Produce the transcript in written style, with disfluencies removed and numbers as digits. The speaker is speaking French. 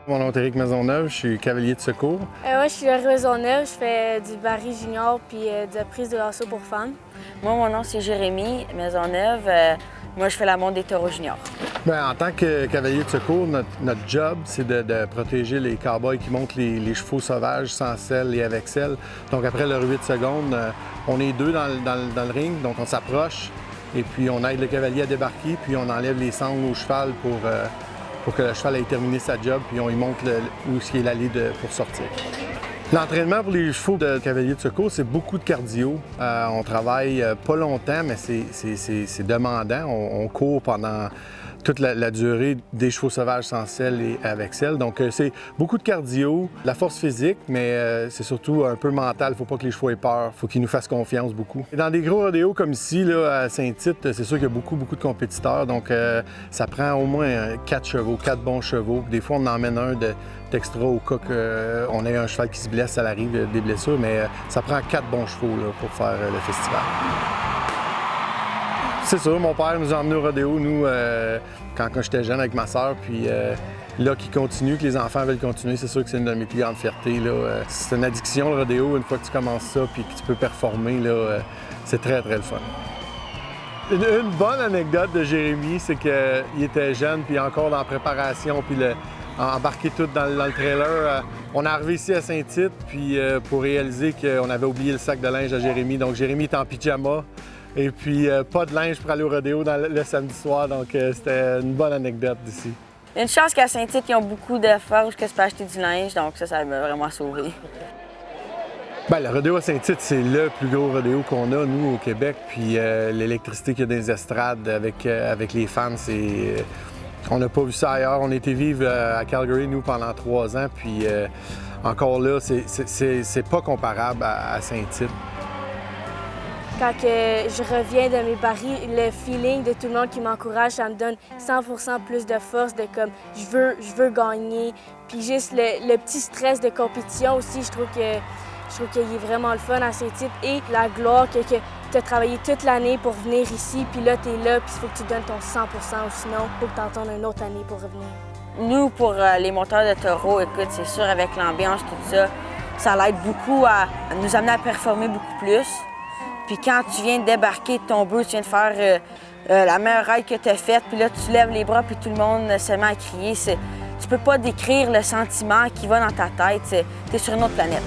Mon nom est Éric Maisonneuve, je suis cavalier de secours. Moi, je suis Laurie Maisonneuve, je fais du baril junior puis de la prise de lasso pour femmes. Moi, mon nom, c'est Jérémy Maisonneuve. Moi, je fais la monte des taureaux juniors. Bien, en tant que cavalier de secours, notre job, c'est de protéger les cow-boys qui montent les chevaux sauvages sans selle et avec selle. Donc, après leurs 8 secondes, on est deux dans le ring, donc on s'approche et puis on aide le cavalier à débarquer, puis on enlève les sangles au cheval pour que le cheval ait terminé sa job, puis on lui montre où est l'allée pour sortir. L'entraînement pour les chevaux de cavalier de secours, c'est beaucoup de cardio. On travaille pas longtemps, mais c'est demandant. On court pendant toute la durée des chevaux sauvages sans selle et avec selle. Donc, c'est beaucoup de cardio, de la force physique, mais c'est surtout un peu mental. Il ne faut pas que les chevaux aient peur. Il faut qu'ils nous fassent confiance beaucoup. Et dans des gros rodéos comme ici, là, à Saint-Tite, c'est sûr qu'il y a beaucoup de compétiteurs. Donc, ça prend au moins 4 chevaux, 4 bons chevaux. Des fois, on en emmène un d'extra au cas qu'on ait un cheval qui se blesse, ça arrive des blessures, mais ça prend 4 bons chevaux là, pour faire le festival. C'est sûr, mon père nous a emmenés au rodéo, nous, quand j'étais jeune avec ma sœur, puis là, qu'il continue, que les enfants veulent continuer, c'est sûr que c'est une de mes plus grandes fiertés. C'est une addiction, le rodéo, une fois que tu commences ça, puis que tu peux performer, c'est très, très le fun. Une bonne anecdote de Jérémy, c'est qu'il était jeune, puis encore dans la préparation, puis embarqué tout dans le trailer. On est arrivé ici à Saint-Tite, puis pour réaliser qu'on avait oublié le sac de linge à Jérémy. Donc Jérémy est en pyjama, et puis pas de linge pour aller au rodéo le samedi soir. Donc c'était une bonne anecdote d'ici. Il y a une chance qu'à Saint-Tite, ils ont beaucoup d'efforts où je peux acheter du linge, donc ça m'a vraiment sauvé. Bien, le rodéo à Saint-Tite, c'est le plus gros rodéo qu'on a, nous, au Québec. Puis l'électricité qu'il y a dans les estrades avec les fans, c'est... On n'a pas vu ça ailleurs. On a été vivre à Calgary, nous, pendant 3 ans. Puis encore là, c'est pas comparable à Saint-Tite. Quand je reviens de mes barils, le feeling de tout le monde qui m'encourage, ça me donne 100% plus de force, de comme je veux gagner. Puis juste le petit stress de compétition aussi, je trouve qu'il est vraiment le fun à Saint-Tite. Et la gloire que tu as travaillé toute l'année pour venir ici, puis là, tu es là, puis il faut que tu donnes ton 100%, ou sinon, il faut que tu attendes une autre année pour revenir. Nous, pour les monteurs de taureaux, écoute, c'est sûr, avec l'ambiance, tout ça, ça l'aide beaucoup à nous amener à performer beaucoup plus. Puis quand tu viens de débarquer de ton bœuf, tu viens de faire la meilleure ride que tu as faite, puis là, tu lèves les bras, puis tout le monde se met à crier. Tu peux pas décrire le sentiment qui va dans ta tête. Tu es sur une autre planète.